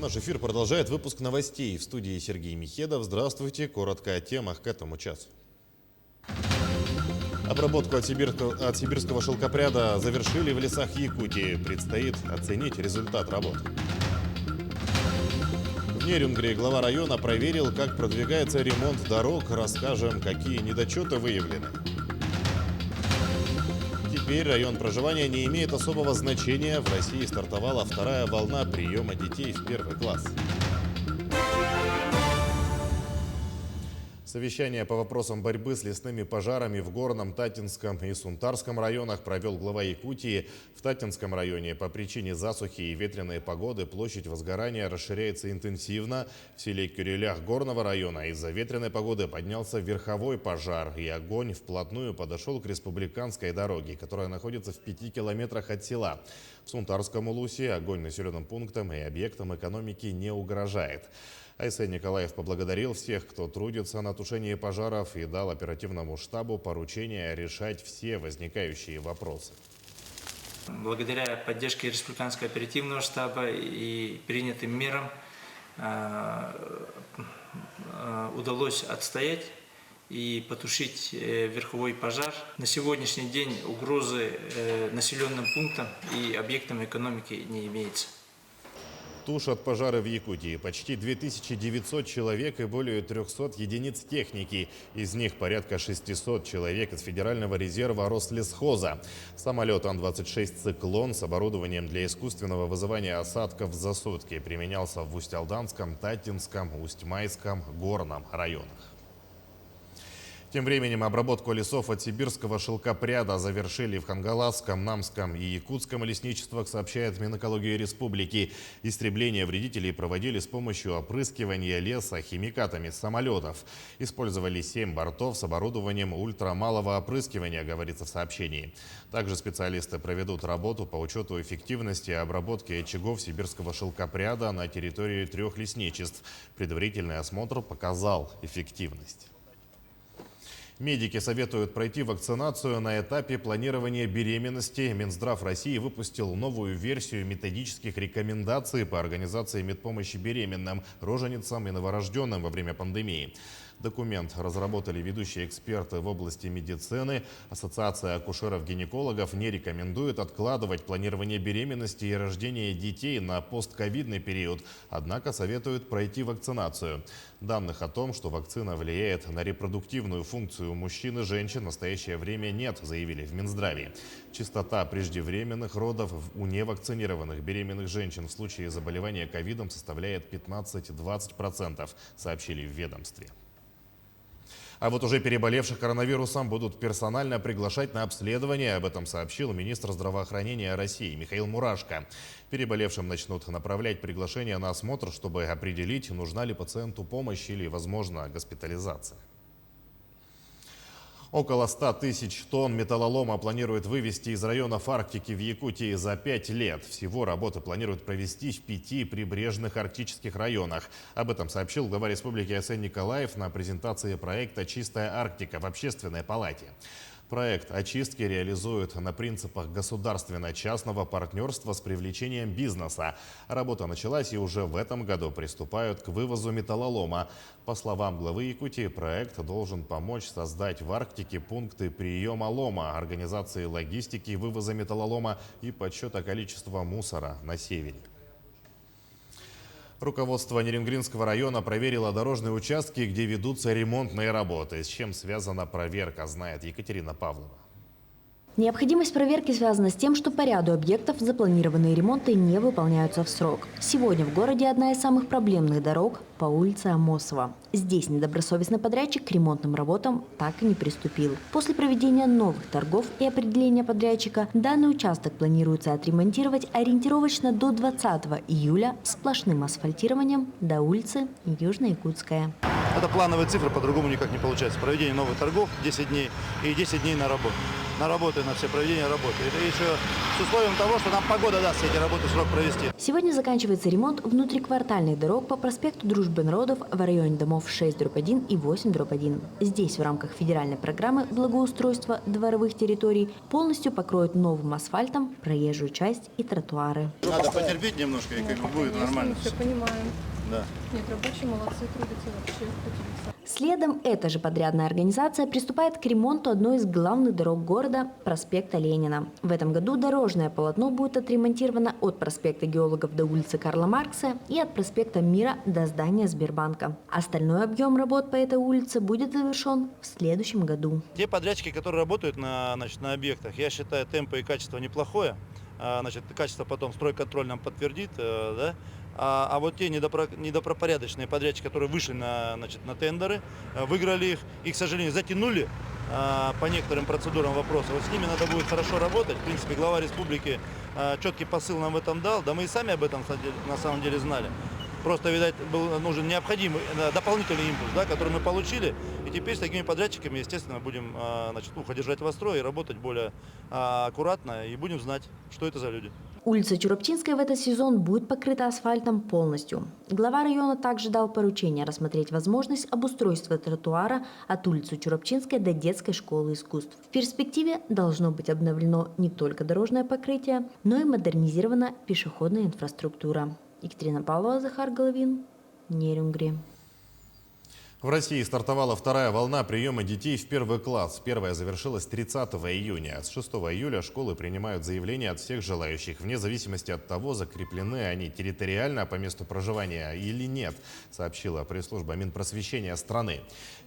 Наш эфир продолжает выпуск новостей. В студии Сергей Михедов. Здравствуйте. Коротко о темах к этому часу. Обработку от сибирского шелкопряда завершили в лесах Якутии. Предстоит оценить результат работ. В Нерюнгри глава района проверил, как продвигается ремонт дорог. Расскажем, какие недочеты выявлены. Теперь район проживания не имеет особого значения. В России стартовала вторая волна приема детей в первый класс. Совещание по вопросам борьбы с лесными пожарами в Горном, Татинском и Сунтарском районах провел глава Якутии. В Татинском районе по причине засухи и ветреной погоды площадь возгорания расширяется интенсивно. В селе Кюрелях Горного района из-за ветреной погоды поднялся верховой пожар, и огонь вплотную подошел к республиканской дороге, которая находится в 5 километрах от села. В Сунтарском улусе огонь населенным пунктам и объектам экономики не угрожает. Айсен Николаев поблагодарил всех, кто трудится на тушении пожаров, и дал оперативному штабу поручение решать все возникающие вопросы. Благодаря поддержке Республиканского оперативного штаба и принятым мерам удалось отстоять и потушить верховой пожар. На сегодняшний день угрозы населенным пунктам и объектам экономики не имеется. Тушат пожары в Якутии почти 2900 человек и более 300 единиц техники. Из них порядка 600 человек из Федерального резерва Рослесхоза. Самолет Ан-26 «Циклон» с оборудованием для искусственного вызывания осадков за сутки применялся в Усть-Алданском, Татинском, Усть-Майском, Горном районах. Тем временем обработку лесов от сибирского шелкопряда завершили в Хангаласском, Намском и Якутском лесничествах, сообщает Минэкология Республики. Истребление вредителей проводили с помощью опрыскивания леса химикатами с самолетов. Использовали 7 бортов с оборудованием ультрамалого опрыскивания, говорится в сообщении. Также специалисты проведут работу по учету эффективности обработки очагов сибирского шелкопряда на территории 3 лесничеств. Предварительный осмотр показал эффективность. Медики советуют пройти вакцинацию на этапе планирования беременности. Минздрав России выпустил новую версию методических рекомендаций по организации медпомощи беременным, роженицам и новорожденным во время пандемии. Документ разработали ведущие эксперты в области медицины. Ассоциация акушеров-гинекологов не рекомендует откладывать планирование беременности и рождения детей на постковидный период, однако советует пройти вакцинацию. Данных о том, что вакцина влияет на репродуктивную функцию мужчин и женщин, в настоящее время нет, заявили в Минздраве. Частота преждевременных родов у невакцинированных беременных женщин в случае заболевания ковидом составляет 15-20%, сообщили в ведомстве. А вот уже переболевших коронавирусом будут персонально приглашать на обследование. Об этом сообщил министр здравоохранения России Михаил Мурашко. Переболевшим начнут направлять приглашение на осмотр, чтобы определить, нужна ли пациенту помощь или, возможно, госпитализация. Около 100 тысяч тонн металлолома планируют вывести из районов Арктики в Якутии за 5 лет. Всего работы планируют провести в 5 прибрежных арктических районах. Об этом сообщил глава республики Айсен Николаев на презентации проекта «Чистая Арктика» в Общественной палате. Проект очистки реализуют на принципах государственно-частного партнерства с привлечением бизнеса. Работа началась, и уже в этом году приступают к вывозу металлолома. По словам главы Якутии, проект должен помочь создать в Арктике пункты приема лома, организации логистики вывоза металлолома и подсчета количества мусора на севере. Руководство Нерюнгринского района проверило дорожные участки, где ведутся ремонтные работы. С чем связана проверка, знает Екатерина Павлова. Необходимость проверки связана с тем, что по ряду объектов запланированные ремонты не выполняются в срок. Сегодня в городе одна из самых проблемных дорог по улице Амосова. Здесь недобросовестный подрядчик к ремонтным работам так и не приступил. После проведения новых торгов и определения подрядчика данный участок планируется отремонтировать ориентировочно до 20 июля сплошным асфальтированием до улицы Южно-Якутская. Это плановые цифры, по-другому никак не получается. Проведение новых торгов 10 дней и 10 дней на работу. на работу и на все проведения работы. Это еще с условием того, что нам погода даст эти работы в срок провести. Сегодня заканчивается ремонт внутриквартальных дорог по проспекту Дружбы народов в районе домов 6/1 и 8/1. Здесь в рамках федеральной программы благоустройства дворовых территорий полностью покроют новым асфальтом проезжую часть и тротуары. Надо потерпеть немножко, и как бы будет нормально. Мы все понимаем. Да. Нет, рабочие молодцы, трудятся вообще. Следом эта же подрядная организация приступает к ремонту одной из главных дорог города – проспекта Ленина. В этом году дорожное полотно будет отремонтировано от проспекта Геологов до улицы Карла Маркса и от проспекта Мира до здания Сбербанка. Остальной объем работ по этой улице будет завершен в следующем году. Те подрядчики, которые работают на объектах, я считаю, темпы и качество неплохое. Качество потом стройконтроль нам подтвердит, да? А вот те недопропорядочные подрядчики, которые вышли на тендеры, выиграли их, к сожалению, затянули по некоторым процедурам вопроса. Вот с ними надо будет хорошо работать. В принципе, глава республики четкий посыл нам в этом дал. Да мы и сами об этом на самом деле знали. Просто, видать, был нужен необходимый дополнительный импульс, да, который мы получили. И теперь с такими подрядчиками, естественно, будем ухо держать востро и работать более аккуратно. И будем знать, что это за люди. Улица Чурапчинская в этот сезон будет покрыта асфальтом полностью. Глава района также дал поручение рассмотреть возможность обустройства тротуара от улицы Чурапчинской до детской школы искусств. В перспективе должно быть обновлено не только дорожное покрытие, но и модернизирована пешеходная инфраструктура. Екатерина Павлова, Захар Головин, Нерюнгри. В России стартовала вторая волна приема детей в первый класс. Первая завершилась 30 июня. С 6 июля школы принимают заявления от всех желающих, вне зависимости от того, закреплены они территориально по месту проживания или нет, сообщила пресс-служба Минпросвещения страны.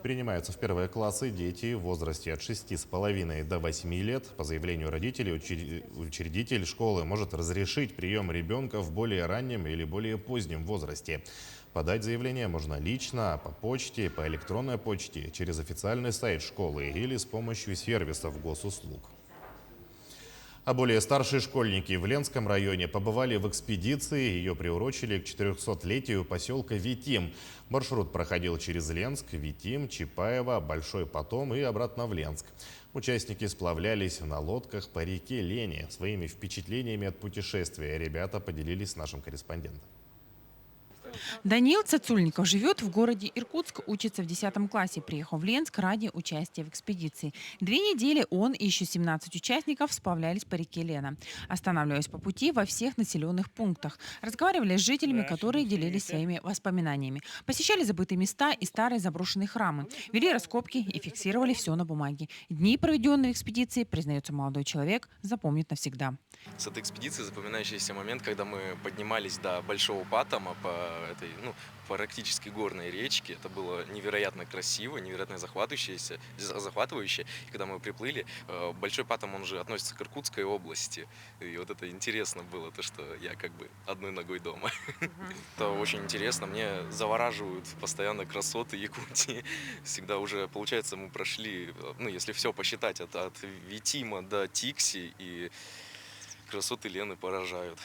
Принимаются в первые классы дети в возрасте от 6,5 до 8 лет. По заявлению родителей учредитель школы может разрешить прием ребенка в более раннем или более позднем возрасте. Подать заявление можно лично, по почте, по электронной почте, через официальный сайт школы или с помощью сервисов госуслуг. А более старшие школьники в Ленском районе побывали в экспедиции. Ее приурочили к 400-летию поселка Витим. Маршрут проходил через Ленск, Витим, Чапаево, Большой Потом и обратно в Ленск. Участники сплавлялись на лодках по реке Лени. Своими впечатлениями от путешествия ребята поделились с нашим корреспондентом. Даниил Цацульников живет в городе Иркутск, учится в 10 классе. Приехал в Ленск ради участия в экспедиции. 2 недели он и еще 17 участников сплавлялись по реке Лена, останавливаясь по пути во всех населенных пунктах. Разговаривали с жителями, которые делились своими воспоминаниями. Посещали забытые места и старые заброшенные храмы. Вели раскопки и фиксировали все на бумаге. Дни, проведенные в экспедиции, признается молодой человек, запомнит навсегда. С этой экспедиции запоминающийся момент, когда мы поднимались до Большого Патома по этой, практически горной речке. Это было невероятно красиво, невероятно захватывающе. И когда мы приплыли, Большой Патом, он же относится к Иркутской области. И вот это интересно было, то, что я как бы одной ногой дома. Это очень интересно. Мне завораживают постоянно красоты Якутии. Всегда уже, получается, мы прошли, если все посчитать, от Витима до Тикси, и красоты Лены поражают.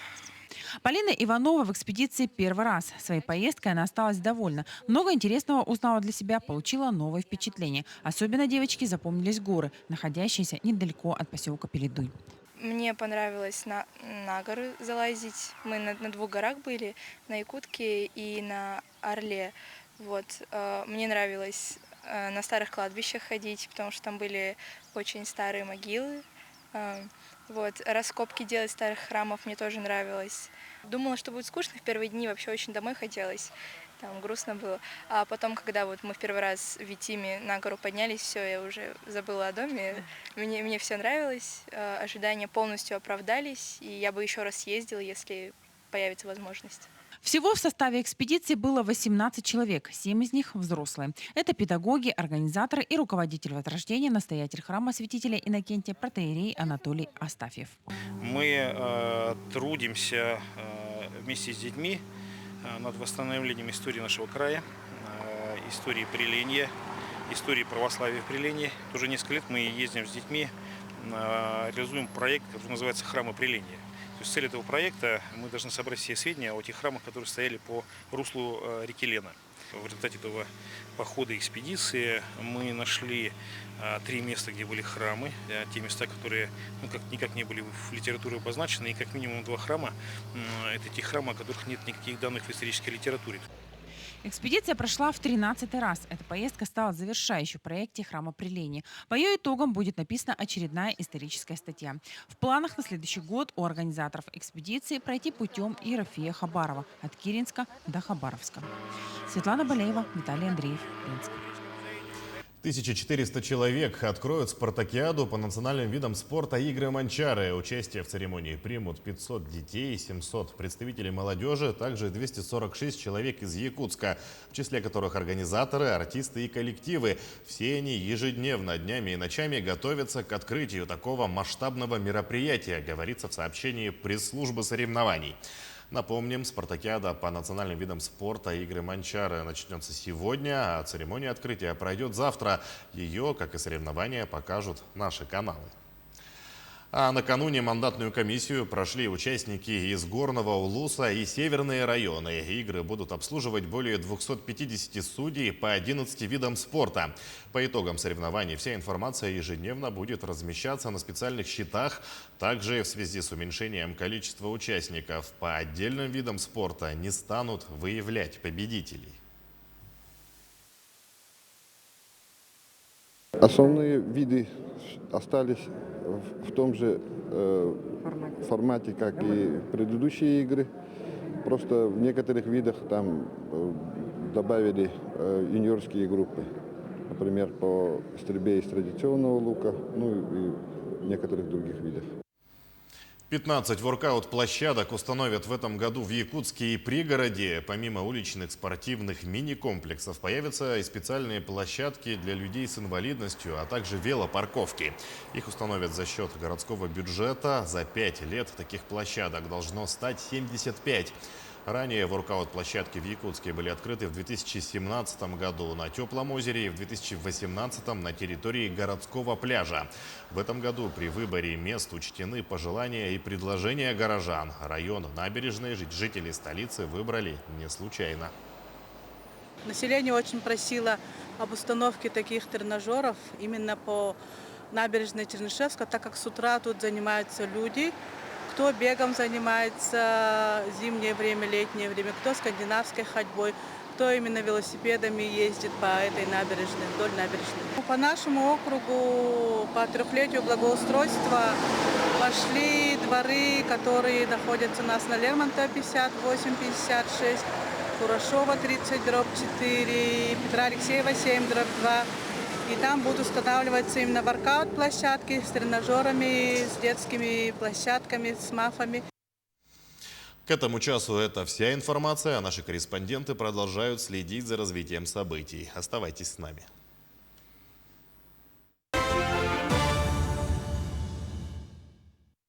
Полина Иванова в экспедиции первый раз. Своей поездкой она осталась довольна. Много интересного узнала для себя, получила новые впечатления. Особенно девочки запомнились горы, находящиеся недалеко от поселка Пеледуй. Мне понравилось на горы залазить. Мы на 2 горах были, на Якутке и на Орле. Мне нравилось на старых кладбищах ходить, потому что там были очень старые могилы. Раскопки делать старых храмов мне тоже нравилось. Думала, что будет скучно в первые дни, вообще очень домой хотелось, там грустно было. А потом, когда мы в первый раз в Витиме на гору поднялись, все, я уже забыла о доме. Мне все нравилось, ожидания полностью оправдались, и я бы еще раз съездила, если появится возможность. Всего в составе экспедиции было 18 человек, 7 из них взрослые. Это педагоги, организаторы и руководитель возрождения, настоятель храма святителя Иннокентия протоиерей Анатолий Астафьев. Мы трудимся вместе с детьми над восстановлением истории нашего края, истории Приления, истории православия в Прилении. Уже несколько лет мы ездим с детьми реализуем проект, который называется «Храмы преления». То есть цель этого проекта — мы должны собрать все сведения о тех храмах, которые стояли по руслу реки Лена. В результате этого похода экспедиции мы нашли 3 места, где были храмы, те места, которые никак не были в литературе обозначены, и как минимум 2 храма – это те храмы, о которых нет никаких данных в исторической литературе. Экспедиция прошла в 13-й раз. Эта поездка стала завершающей в проекте «Храма преления». По ее итогам будет написана очередная историческая статья. В планах на следующий год у организаторов экспедиции пройти путем Ерофея Хабарова от Киренска до Хабаровска. Светлана Балеева, Виталий Андреев, Минск. 1400 человек откроют спартакиаду по национальным видам спорта «Игры Манчары». Участие в церемонии примут 500 детей, 700 представителей молодежи, также 246 человек из Якутска, в числе которых организаторы, артисты и коллективы. Все они ежедневно, днями и ночами готовятся к открытию такого масштабного мероприятия, говорится в сообщении пресс-службы соревнований. Напомним, спартакиада по национальным видам спорта «Игры Манчары» начнется сегодня, а церемония открытия пройдет завтра. Ее, как и соревнования, покажут наши каналы. А накануне мандатную комиссию прошли участники из Горного Улуса и Северные районы. Игры будут обслуживать более 250 судей по 11 видам спорта. По итогам соревнований вся информация ежедневно будет размещаться на специальных счетах. Также в связи с уменьшением количества участников по отдельным видам спорта не станут выявлять победителей. Основные виды остались в том же формате, как и предыдущие игры. Просто в некоторых видах там добавили юниорские группы. Например, по стрельбе из традиционного лука, ну и в некоторых других видах. 15 воркаут-площадок установят в этом году в Якутске и пригороде. Помимо уличных спортивных мини-комплексов появятся и специальные площадки для людей с инвалидностью, а также велопарковки. Их установят за счет городского бюджета. За 5 лет таких площадок должно стать 75. Ранее воркаут-площадки в Якутске были открыты в 2017 году на Теплом озере и в 2018 на территории городского пляжа. В этом году при выборе мест учтены пожелания и предложения горожан. Район набережной жители столицы выбрали не случайно. Население очень просило об установке таких тренажеров именно по набережной Чернышевска, так как с утра тут занимаются люди. Кто бегом занимается зимнее время, летнее время, кто скандинавской ходьбой, кто именно велосипедами ездит по этой набережной, вдоль набережной. По нашему округу по 3-летию благоустройства пошли дворы, которые находятся у нас на Лермонтова 58-56, Курашова 30/4, Петра Алексеева 7/2. И там будут устанавливаться именно воркаут-площадки с тренажерами, с детскими площадками, с мафами. К этому часу это вся информация, а наши корреспонденты продолжают следить за развитием событий. Оставайтесь с нами.